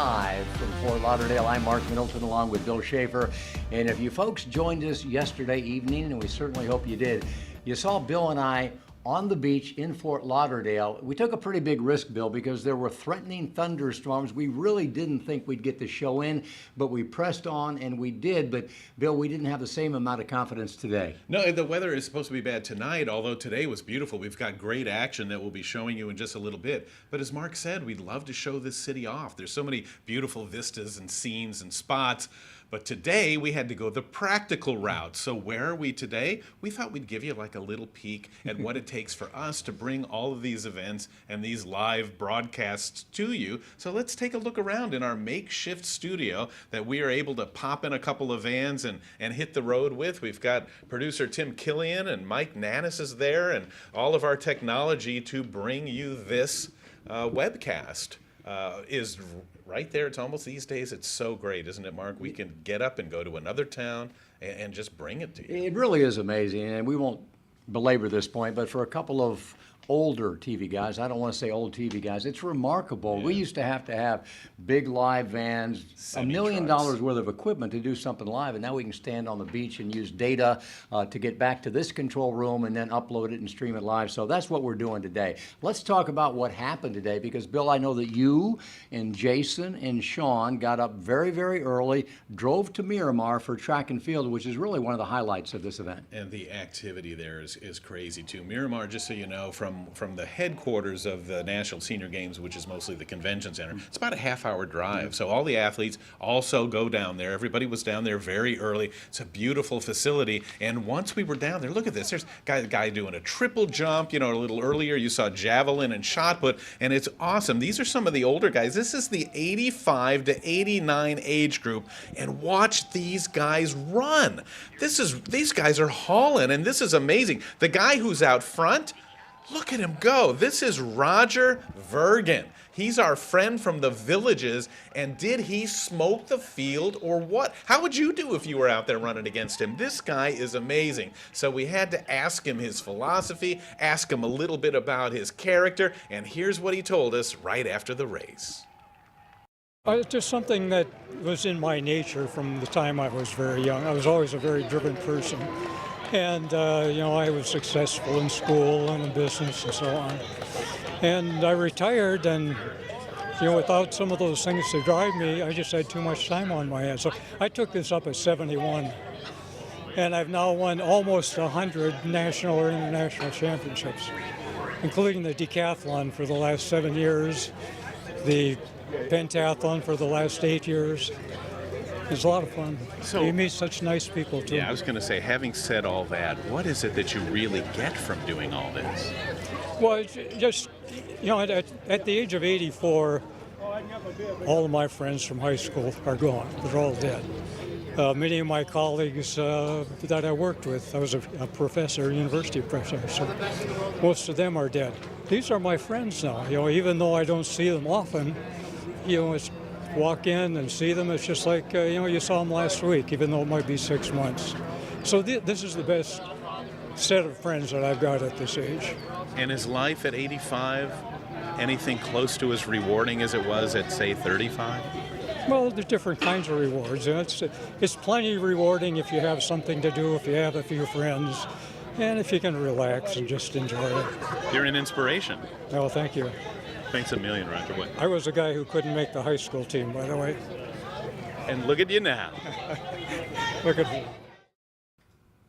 live from Fort Lauderdale. I'm Mark Middleton along with Bill Schaefer. And if you folks joined us yesterday evening, and we certainly hope you did, you saw Bill and I on the beach in Fort Lauderdale. We took a pretty big risk, Bill, because there were threatening thunderstorms. We really didn't think we'd get the show in, but we pressed on and we did. But Bill, we didn't have the same amount of confidence today. No, the weather is supposed to be bad tonight, although today was beautiful. We've got great action that we'll be showing you in just a little bit. But as Mark said, we'd love to show this city off. There's so many beautiful vistas and scenes and spots. But today we had to go the practical route. So where are we today? We thought we'd give you like a little peek at what it takes for us to bring all of these events and these live broadcasts to you. So let's take a look around in our makeshift studio that we are able to pop in a couple of vans and hit the road with. We've got producer Tim Killian and Mike Nannis is there, and all of our technology to bring you this webcast is right there. It's almost these days, it's so great, isn't it, Mark? We can get up and go to another town and just bring it to you. It really is amazing, and we won't belabor this point, but for a couple of older TV guys, I don't want to say old TV guys, it's remarkable. Yeah. We used to have big live vans, $1 million worth of equipment to do something live, and now we can stand on the beach and use data to get back to this control room and then upload it and stream it live. So that's what we're doing today. Let's talk about what happened today, because Bill, I know that you and Jason and Sean got up very, very early, drove to Miramar for track and field, which is really one of the highlights of this event. And the activity there is crazy too. Miramar, just so you know, from the headquarters of the National Senior Games, which is mostly the convention center, it's about a half-hour drive. So all the athletes also go down there. Everybody was down there very early. It's a beautiful facility. And once we were down there, look at this. There's a guy doing a triple jump. You know, a little earlier you saw javelin and shot put, and it's awesome. These are some of the older guys. This is the 85 to 89 age group, and watch these guys run. These guys are hauling, and this is amazing. The guy who's out front, look at him go. This is Roger Vergen. He's our friend from the Villages, and did he smoke the field or what? How would you do if you were out there running against him? This guy is amazing. So we had to ask him his philosophy, ask him a little bit about his character, and here's what he told us right after the race. It's just something that was in my nature from the time I was very young. I was always a very driven person. And, I was successful in school and in business and so on. And I retired, and, without some of those things to drive me, I just had too much time on my hands. So I took this up at 71. And I've now won almost 100 national or international championships, including the decathlon for the last 7 years, the pentathlon for the last 8 years. It's a lot of fun. So you meet such nice people, too. Yeah, I was going to say, having said all that, what is it that you really get from doing all this? Well, it's just, at the age of 84, all of my friends from high school are gone. They're all dead. Many of my colleagues that I worked with, I was a professor, a university professor, so most of them are dead. These are my friends now. Even though I don't see them often, it's walk in and see them. It's just like, you saw them last week, even though it might be 6 months. So this is the best set of friends that I've got at this age. And is life at 85 anything close to as rewarding as it was at, say, 35? Well, there's different kinds of rewards. And it's plenty rewarding if you have something to do, if you have a few friends, and if you can relax and just enjoy it. You're an inspiration. Oh, thank you. Thanks a million, Roger. What? I was a guy who couldn't make the high school team, by the way. And look at you now. Look at me.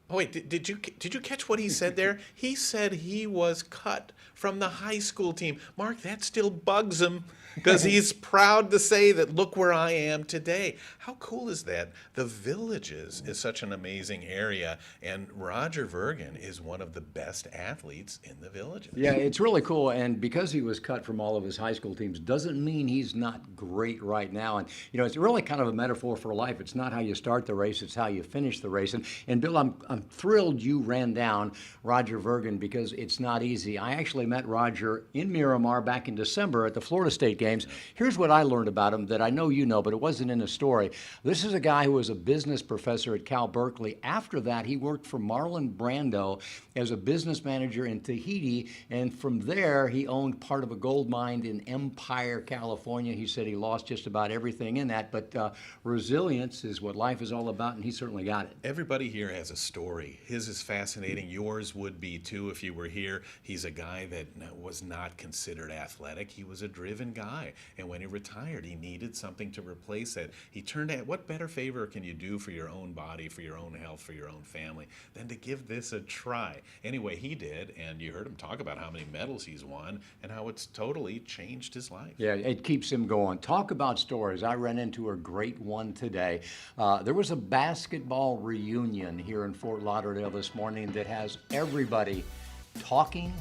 Oh, wait, did you catch what he said there? He said he was cut from the high school team. Mark, that still bugs him because he's proud to say that, look where I am today. How cool is that? The Villages is such an amazing area, and Roger Vergen is one of the best athletes in the Villages. Yeah, it's really cool, and because he was cut from all of his high school teams doesn't mean he's not great right now. And, it's really kind of a metaphor for life. It's not how you start the race, it's how you finish the race. And Bill, I'm I'm thrilled you ran down Roger Vergan because it's not easy. I actually met Roger in Miramar back in December at the Florida State Games. Here's what I learned about him that I know you know, but it wasn't in the story. This is a guy who was a business professor at Cal Berkeley. After that, he worked for Marlon Brando as a business manager in Tahiti, and from there, he owned part of a gold mine in Empire, California. He said he lost just about everything in that, but resilience is what life is all about, and he certainly got it. Everybody here has a story. His is fascinating. Yours would be too if you were here. He's a guy that was not considered athletic. He was a driven guy. And when he retired, he needed something to replace it. He turned out, what better favor can you do for your own body, for your own health, for your own family, than to give this a try? Anyway, he did, and you heard him talk about how many medals he's won and how it's totally changed his life. Yeah, it keeps him going. Talk about stories. I ran into a great one today. There was a basketball reunion here in Fort Lauderdale this morning that has everybody talking,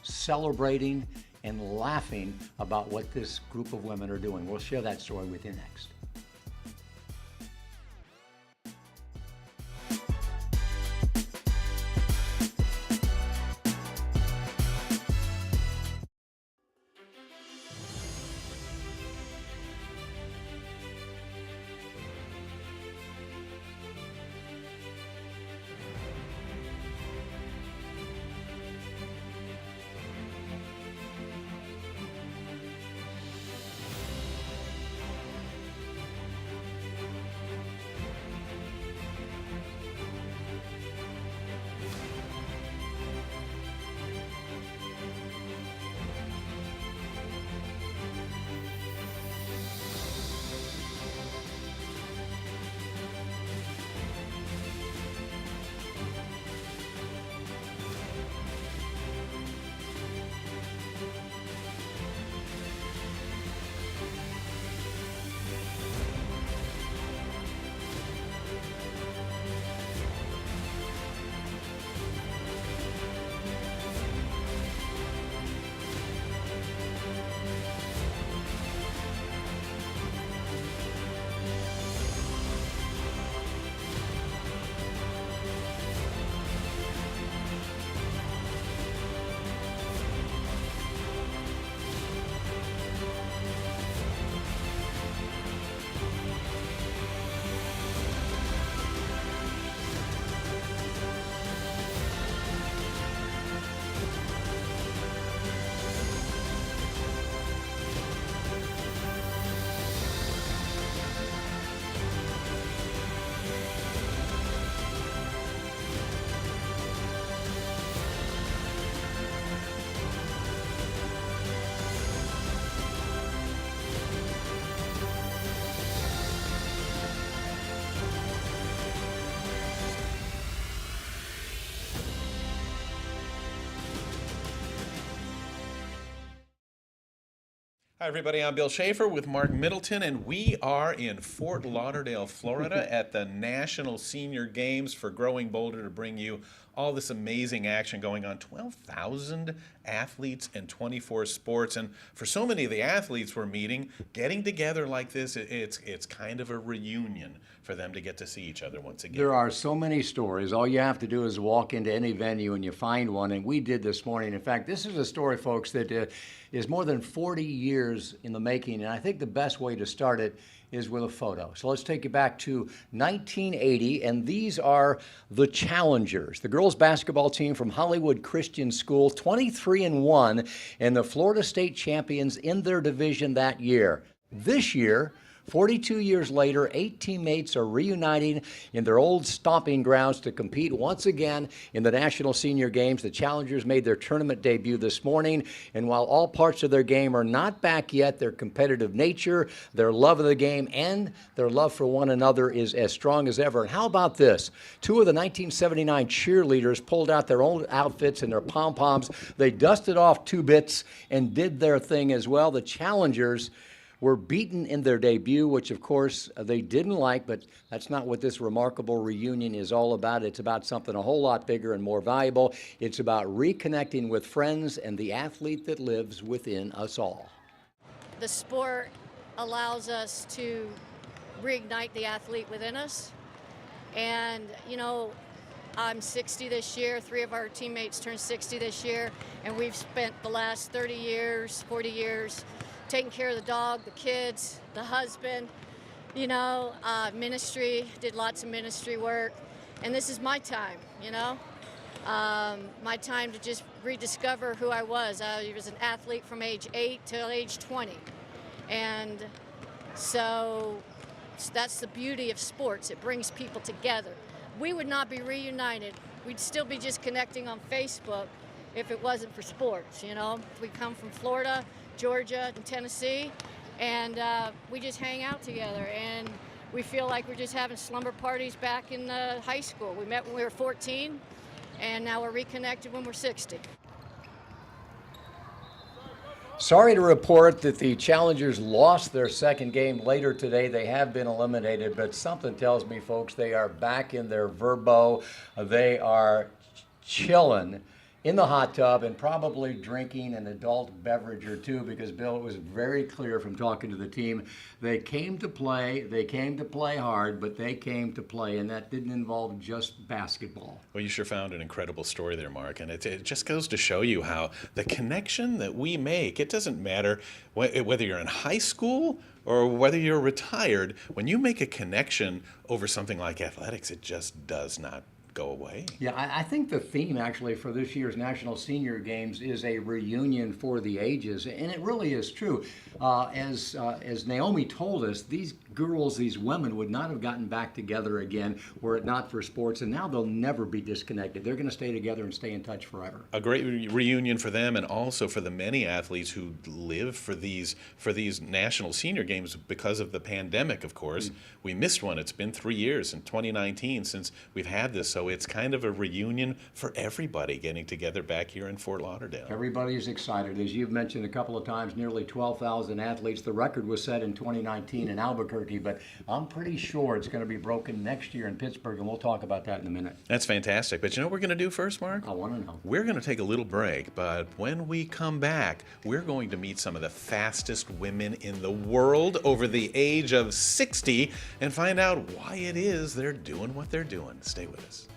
celebrating, and laughing about what this group of women are doing. We'll share that story with you next. Hi, everybody. I'm Bill Schaefer with Mark Middleton, and we are in Fort Lauderdale, Florida at the National Senior Games for Growing Bolder to bring you all this amazing action going on. 12,000 athletes in 24 sports. And for so many of the athletes we're meeting, getting together like this, it's kind of a reunion for them to get to see each other once again. There are so many stories. All you have to do is walk into any venue and you find one, and we did this morning. In fact, this is a story, folks, that is more than 40 years in the making, and I think the best way to start it is with a photo. So let's take you back to 1980, and these are the challengers, the girls basketball team from Hollywood Christian School, 23-1, and the Florida State champions in their division that year. This year, 42 years later, 8 teammates are reuniting in their old stomping grounds to compete once again in the National Senior Games. The challengers made their tournament debut this morning, and while all parts of their game are not back yet, their competitive nature, their love of the game, and their love for one another is as strong as ever. And how about this? 2 of the 1979 cheerleaders pulled out their own outfits and their pom-poms. They dusted off 2 bits and did their thing as well. The challengers were beaten in their debut, which of course they didn't like, but that's not what this remarkable reunion is all about. It's about something a whole lot bigger and more valuable. It's about reconnecting with friends and the athlete that lives within us all. The sport allows us to reignite the athlete within us. And, you know, I'm 60 this year. 3 of our teammates turned 60 this year, and we've spent the last 30 years, 40 years taking care of the dog, the kids, the husband, ministry, did lots of ministry work. And this is my time, my time to just rediscover who I was. I was an athlete from age 8 till age 20. And so that's the beauty of sports. It brings people together. We would not be reunited. We'd still be just connecting on Facebook if it wasn't for sports, We come from Florida, Georgia, and Tennessee, and we just hang out together. And we feel like we're just having slumber parties back in high school. We met when we were 14, and now we're reconnected when we're 60. Sorry to report that the Challengers lost their second game later today. They have been eliminated, but something tells me, folks, they are back in their verbo. They are chilling in the hot tub and probably drinking an adult beverage or two, because Bill, it was very clear from talking to the team, they came to play hard, but they came to play, and that didn't involve just basketball. Well, you sure found an incredible story there, Mark, and it just goes to show you how the connection that we make, it doesn't matter whether you're in high school or whether you're retired, when you make a connection over something like athletics, it just does not go away. Yeah, I think the theme actually for this year's National Senior Games is a reunion for the ages, and it really is true. As Naomi told us, these girls, these women would not have gotten back together again were it not for sports, and now they'll never be disconnected. They're going to stay together and stay in touch forever. A great reunion for them, and also for the many athletes who live for these National Senior Games because of the pandemic, of course. We missed one. It's been 3 years in 2019 since we've had this, so it's kind of a reunion for everybody getting together back here in Fort Lauderdale. Everybody's excited. As you've mentioned a couple of times, nearly 12,000 athletes. The record was set in 2019 in Albuquerque, but I'm pretty sure it's going to be broken next year in Pittsburgh, and we'll talk about that in a minute. That's fantastic. But you know what we're going to do first, Mark? I want to know. We're going to take a little break, but when we come back, we're going to meet some of the fastest women in the world over the age of 60 and find out why it is they're doing what they're doing. Stay with us.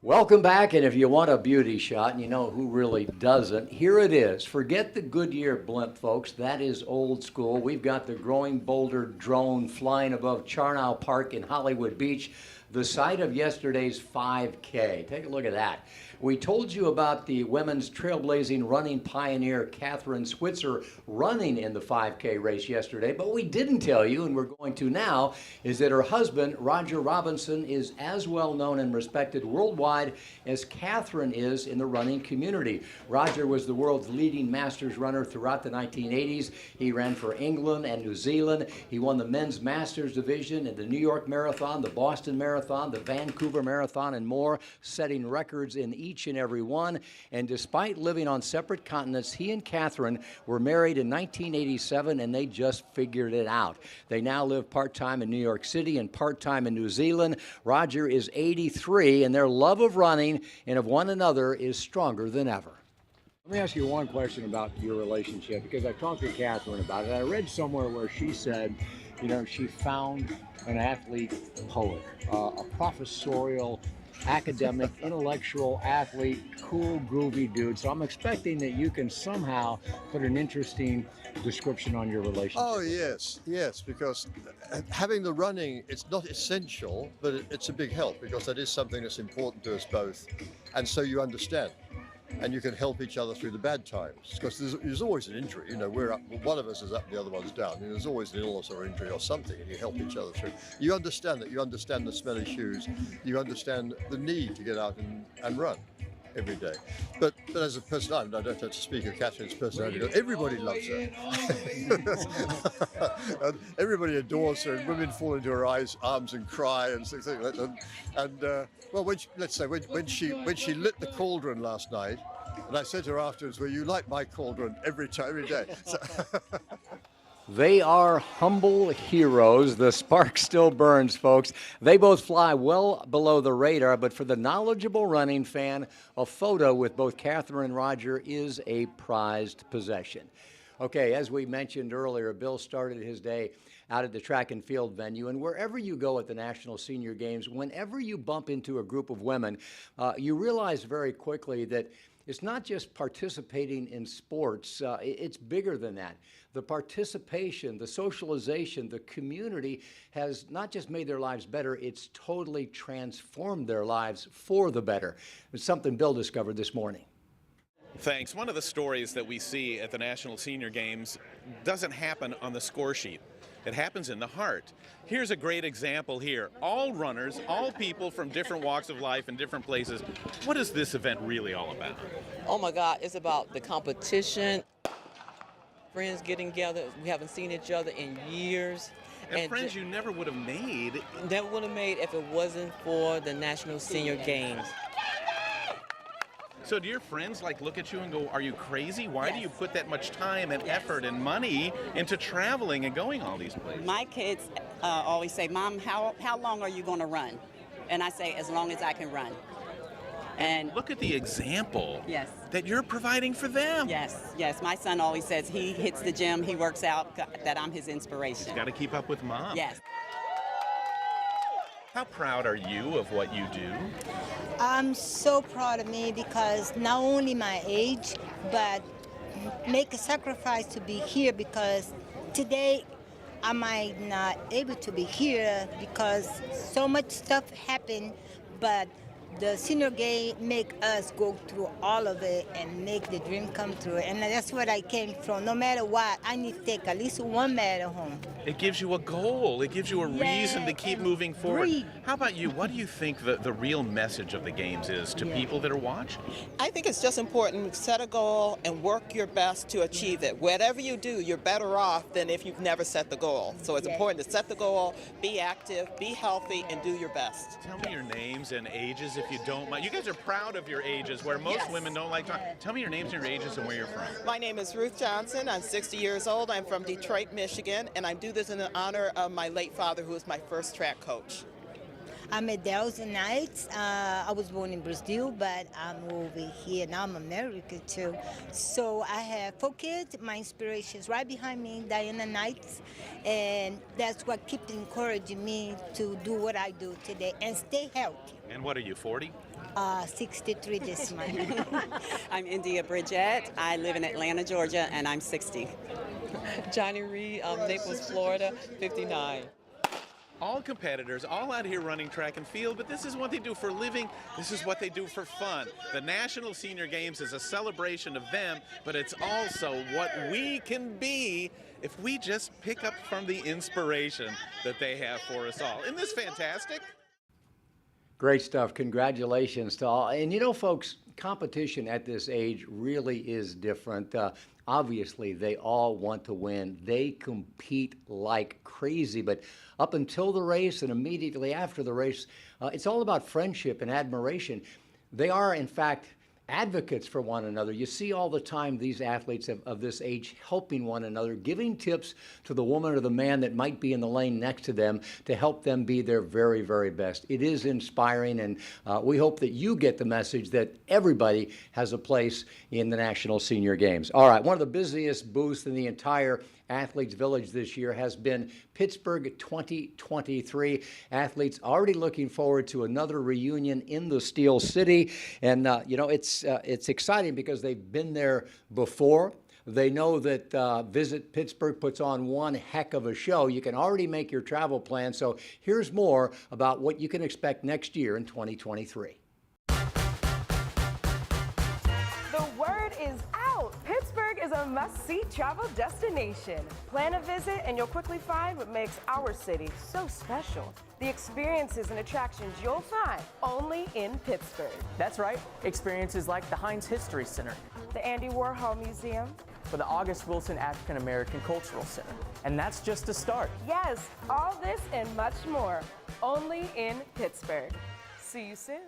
Welcome back, and if you want a beauty shot, and you know who really doesn't, here it is. Forget the Goodyear blimp, folks. That is old school. We've got the growing boulder drone flying above Charnow Park in Hollywood Beach. the site of yesterday's 5K. Take a look at that. We told you about the women's trailblazing running pioneer Catherine Switzer running in the 5K race yesterday, but we didn't tell you, and we're going to now, is that her husband, Roger Robinson, is as well known and respected worldwide as Catherine is in the running community. Roger was the world's leading masters runner throughout the 1980s. He ran for England and New Zealand. He won the men's masters division in the New York Marathon, the Boston Marathon, the Vancouver Marathon, and more, setting records in each and every one. And despite living on separate continents, he and Catherine were married in 1987, and they just figured it out. They now live part-time in New York City and part-time in New Zealand. Roger is 83, and their love of running and of one another is stronger than ever. Let me ask you one question about your relationship, because I talked to Catherine about it. I read somewhere where she said, you know, she found an athlete poet, a professorial, academic, intellectual athlete, cool, groovy dude. So I'm expecting that you can somehow put an interesting description on your relationship. Oh, yes, because having the running, it's not essential, but it's a big help, because that is something that's important to us both. And so you understand. And you can help each other through the bad times, because there's always an injury. You know, we're up, one of us is up, the other one's down. And there's always an illness or injury or something, and you help each other through. You understand that. You understand the smelly shoes. You understand the need to get out and run every day. But as a person, I don't have to speak of Catherine's personality. Everybody loves her. And everybody adores her, and women fall into her arms and cry and things like that. And well, let's say when she lit the cauldron last night, and I said to her afterwards, "Well, you light my cauldron every day." So They are humble heroes. The spark still burns, folks. They both fly well below the radar, but for the knowledgeable running fan, a photo with both Catherine and Roger is a prized possession. Okay, as we mentioned earlier, Bill started his day out at the track and field venue, and wherever you go at the National Senior Games, whenever you bump into a group of women, you realize very quickly that it's not just participating in sports, it's bigger than that. The participation, the socialization, the community has not just made their lives better, it's totally transformed their lives for the better. It's something Bill discovered this morning. Thanks. One of the stories that we see at the National Senior Games doesn't happen on the score sheet. It happens in the heart. Here's a great example here. All runners, all people from different walks of life and different places. What is this event really all about? Oh my God, it's about the competition, friends getting together. We haven't seen each other in years. And friends you never would have made. Never would have made if it wasn't for the National Senior Games. So do your friends look at you and go, are you crazy? Why do you put that much time and effort and money into traveling and going all these places? My kids always say, "Mom, how long are you going to run?" And I say, "As long as I can run." And look at the example yes, that you're providing for them. yes. My son always says he hits the gym, he works out, that I'm his inspiration. He's got to keep up with Mom. Yes. How proud are you of what you do? I'm so proud of me because not only my age, but make a sacrifice to be here, because today I might not able to be here because so much stuff happened, but the senior game make us go through all of it and make the dream come true. And that's what I came from. No matter what, I need to take at least one medal home. It gives you a goal. It gives you a reason to keep moving forward. breathe. How about you? What do you think the real message of the games is to people that are watching? I think it's just important to set a goal and work your best to achieve it. Whatever you do, you're better off than if you've never set the goal. So it's important to set the goal, be active, be healthy, and do your best. Tell me your names and ages if you don't mind. You guys are proud of your ages, where most women don't like to. Tell me your names and your ages and where you're from. My name is Ruth Johnson. I'm 60 years old. I'm from Detroit, Michigan, and I do this in honor of my late father, who was my first track coach. I'm Adele Knights. I was born in Brazil, but I'm over here now. I'm American too. So I have 4 kids. My inspiration is right behind me, Diana Knights, and that's what keeps encouraging me to do what I do today and stay healthy. And what are you, 40? 63 this month. I'm India Bridgette. I live in Atlanta, Georgia, and I'm 60. Johnny Reed, Naples, Florida, 59. all competitors, all out here running track and field, but this is what they do for a living. This is what they do for fun. The National Senior Games is a celebration of them, but it's also what we can be if we just pick up from the inspiration that they have for us all. Isn't this fantastic? Great stuff. Congratulations to all. And you know, folks, competition at this age really is different. Obviously, they all want to win. They compete like crazy. But up until the race and immediately after the race, it's all about friendship and admiration. They are, in fact, advocates for one another. You see all the time these athletes of this age helping one another, giving tips to the woman or the man that might be in the lane next to them to help them be their very, very best. It is inspiring, and we hope that you get the message that everybody has a place in the National Senior Games. All right, one of the busiest booths in the entire Athletes Village this year has been Pittsburgh 2023. Athletes already looking forward to another reunion in the Steel City. And, you know, it's exciting because they've been there before. They know that Visit Pittsburgh puts on one heck of a show. You can already make your travel plan. So here's more about what you can expect next year in 2023. The word is out. Pittsburgh is a must-see travel destination. Plan a visit and you'll quickly find what makes our city so special. The experiences and attractions you'll find only in Pittsburgh. That's right. Experiences like the Heinz History Center, The Andy Warhol Museum, or the August Wilson African American Cultural Center. And that's just a start. Yes, all this and much more, only in Pittsburgh. See you soon.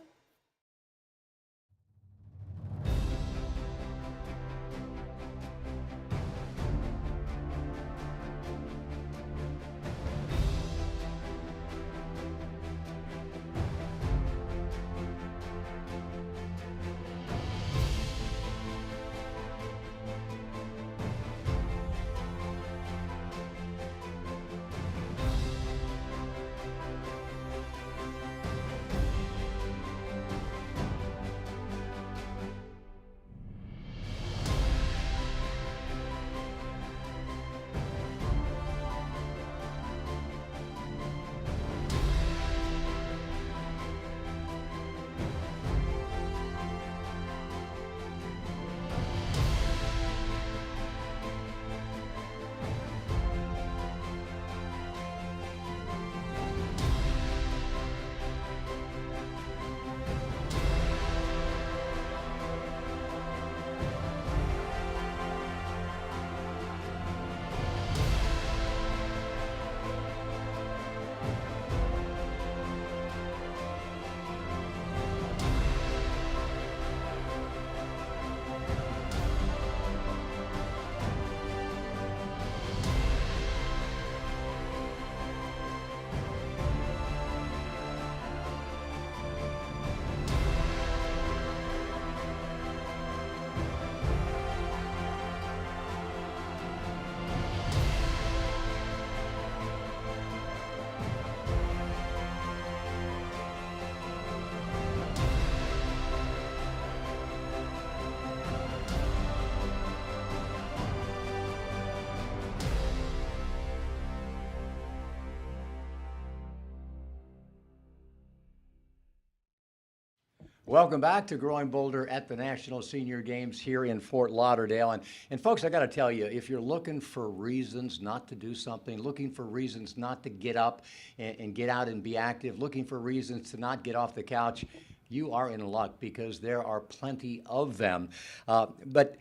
Welcome back to Growing Bolder at the National Senior Games here in Fort Lauderdale. And folks, I got to tell you, if you're looking for reasons not to do something, looking for reasons not to get up and get out and be active, looking for reasons to not get off the couch, you are in luck because there are plenty of them. But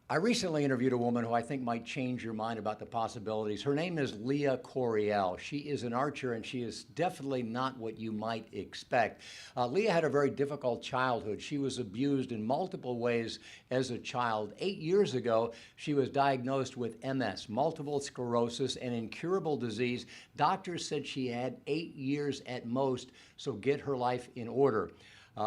I recently interviewed a woman who I think might change your mind about the possibilities. Her name is Leah Coriel. She is an archer, and she is definitely not what you might expect. Leah had a very difficult childhood. She was abused in multiple ways as a child. 8 years ago, she was diagnosed with MS, multiple sclerosis, an incurable disease. Doctors said she had 8 years at most, so get her life in order.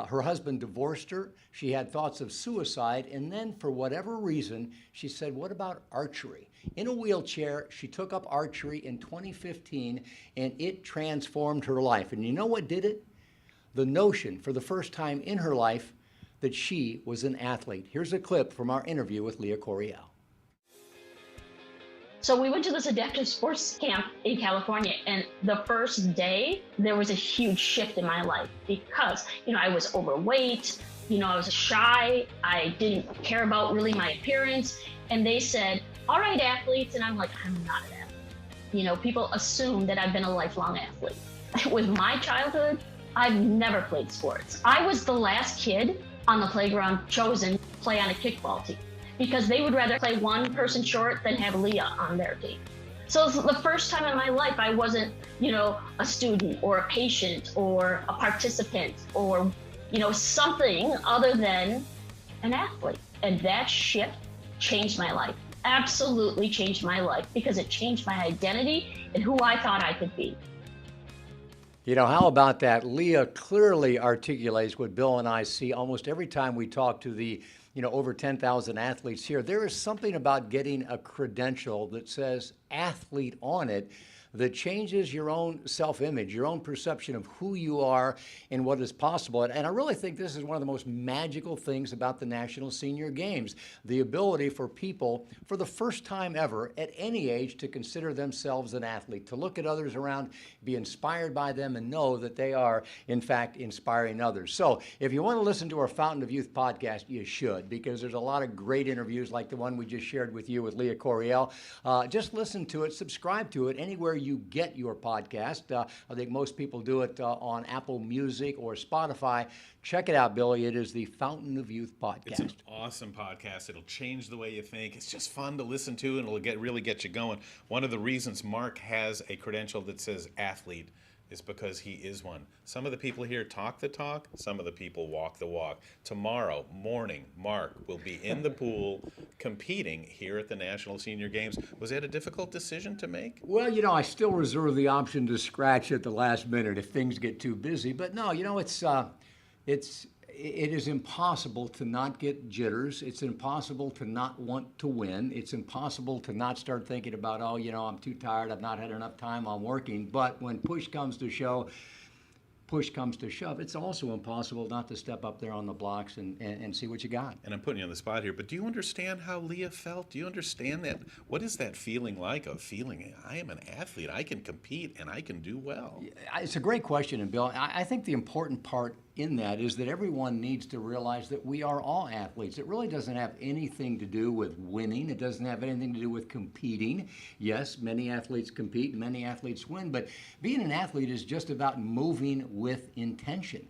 Her husband divorced her. She had thoughts of suicide. And then, for whatever reason, she said, what about archery? In a wheelchair, she took up archery in 2015, and it transformed her life. And you know what did it? The notion, for the first time in her life, that she was an athlete. Here's a clip from our interview with Leah Coriel. So we went to this adaptive sports camp in California, and the first day there was a huge shift in my life because, I was overweight, I was shy, I didn't care about really my appearance, and they said, all right, athletes, and I'm like, I'm not an athlete. People assume that I've been a lifelong athlete. With my childhood, I've never played sports. I was the last kid on the playground chosen to play on a kickball team because they would rather play one person short than have Leah on their team. So it's the first time in my life I wasn't, a student or a patient or a participant or, something other than an athlete. And that shift changed my life, absolutely changed my life because it changed my identity and who I thought I could be. How about that? Leah clearly articulates what Bill and I see almost every time we talk to the, over 10,000 athletes here. There is something about getting a credential that says athlete on it that changes your own self-image, your own perception of who you are and what is possible. And I really think this is one of the most magical things about the National Senior Games, the ability for people, for the first time ever, at any age, to consider themselves an athlete, to look at others around, be inspired by them, and know that they are, in fact, inspiring others. So if you want to listen to our Fountain of Youth podcast, you should, because there's a lot of great interviews like the one we just shared with you with Leah Coriel. Just listen to it, subscribe to it, anywhere you get your podcast. I think most people do it on Apple Music or Spotify. Check it out, Billy. It is the Fountain of Youth podcast. It's an awesome podcast. It'll change the way you think. It's just fun to listen to, and it'll really get you going. One of the reasons Mark has a credential that says athlete is because he is one. Some of the people here talk the talk, some of the people walk the walk. Tomorrow morning, Mark will be in the pool competing here at the National Senior Games. Was that a difficult decision to make? Well, I still reserve the option to scratch at the last minute if things get too busy. But no, it is impossible to not get jitters. It's impossible to not want to win. It's impossible to not start thinking about, I'm too tired. I've not had enough time. I'm working. But when push comes to shove, it's also impossible not to step up there on the blocks and see what you got. And I'm putting you on the spot here, but do you understand how Leah felt? Do you understand that? What is that feeling like of feeling, I am an athlete, I can compete, and I can do well? It's a great question, and Bill, I think the important part in that is that everyone needs to realize that we are all athletes. It really doesn't have anything to do with winning. It doesn't have anything to do with competing. Yes, many athletes compete and many athletes win, but being an athlete is just about moving with intention.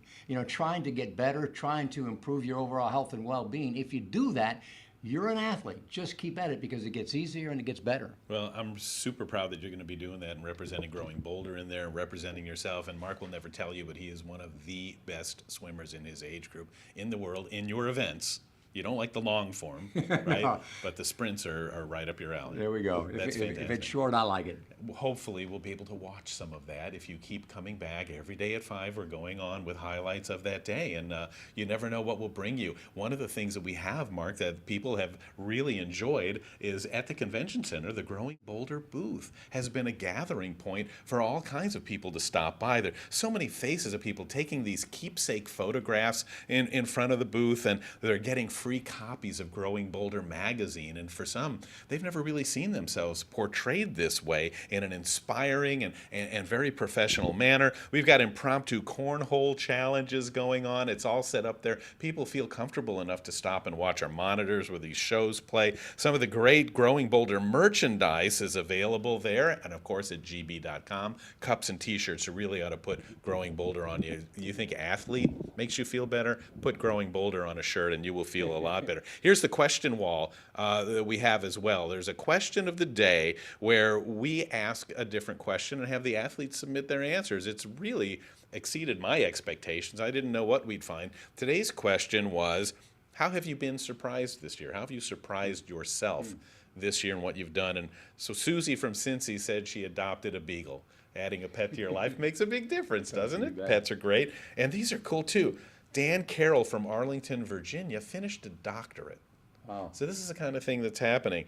Trying to get better, trying to improve your overall health and well-being. If you do that, you're an athlete. Just keep at it because it gets easier and it gets better. Well, I'm super proud that you're going to be doing that and representing Growing Boulder in there and representing yourself. And Mark will never tell you, but he is one of the best swimmers in his age group in the world in your events. You don't like the long form, right? No. But the sprints are right up your alley. There we go. That's fantastic. If it's short, I like it. Hopefully, we'll be able to watch some of that if you keep coming back every day at 5. We're going on with highlights of that day, and you never know what will bring you. One of the things that we have, Mark, that people have really enjoyed is at the convention center, the Growing Boulder booth has been a gathering point for all kinds of people to stop by. There are so many faces of people taking these keepsake photographs in front of the booth, and they're getting free copies of Growing Boulder magazine. And for some, they've never really seen themselves portrayed this way in an inspiring and very professional manner. We've got impromptu cornhole challenges going on. It's all set up there. People feel comfortable enough to stop and watch our monitors where these shows play. Some of the great Growing Boulder merchandise is available there, and of course at gb.com. Cups and t-shirts. You really ought to put Growing Boulder on you. You think athlete makes you feel better? Put Growing Boulder on a shirt and you will feel a lot better. Here's the question wall that we have as well. There's a question of the day where we ask a different question and have the athletes submit their answers. It's really exceeded my expectations. I didn't know what we'd find. Today's question was, how have you been surprised this year? How have you surprised yourself this year and what you've done? And so Susie from Cincy said she adopted a beagle. Adding a pet to your life makes a big difference, doesn't it? Pets are great. And these are cool too. Dan Carroll from Arlington, Virginia, finished a doctorate. Wow. So this is the kind of thing that's happening.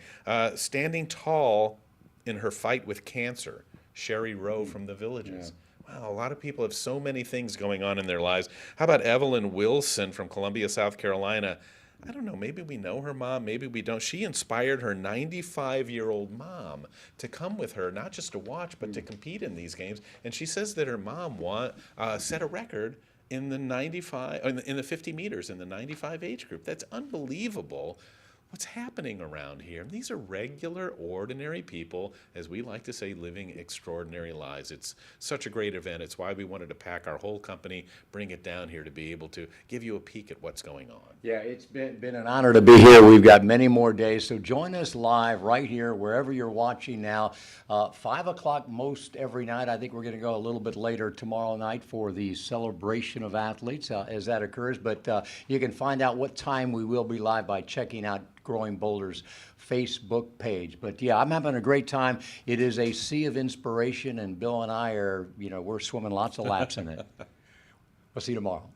Standing tall in her fight with cancer, Sherry Rowe from the Villages. Yeah. Wow, a lot of people have so many things going on in their lives. How about Evelyn Wilson from Columbia, South Carolina? I don't know, maybe we know her mom, maybe we don't. She inspired her 95-year-old mom to come with her, not just to watch, but to compete in these games. And she says that her mom set a record in the 50 meters in the 95 age group. That's unbelievable. What's happening around here? These are regular, ordinary people, as we like to say, living extraordinary lives. It's such a great event. It's why we wanted to pack our whole company, bring it down here to be able to give you a peek at what's going on. Yeah, it's been an honor to be here. We've got many more days, so join us live right here, wherever you're watching now. 5 o'clock most every night. I think we're going to go a little bit later tomorrow night for the celebration of athletes as that occurs. But you can find out what time we will be live by checking out Growing Boulder's Facebook page. But yeah, I'm having a great time. It is a sea of inspiration, and Bill and I are, we're swimming lots of laps in it. We'll see you tomorrow.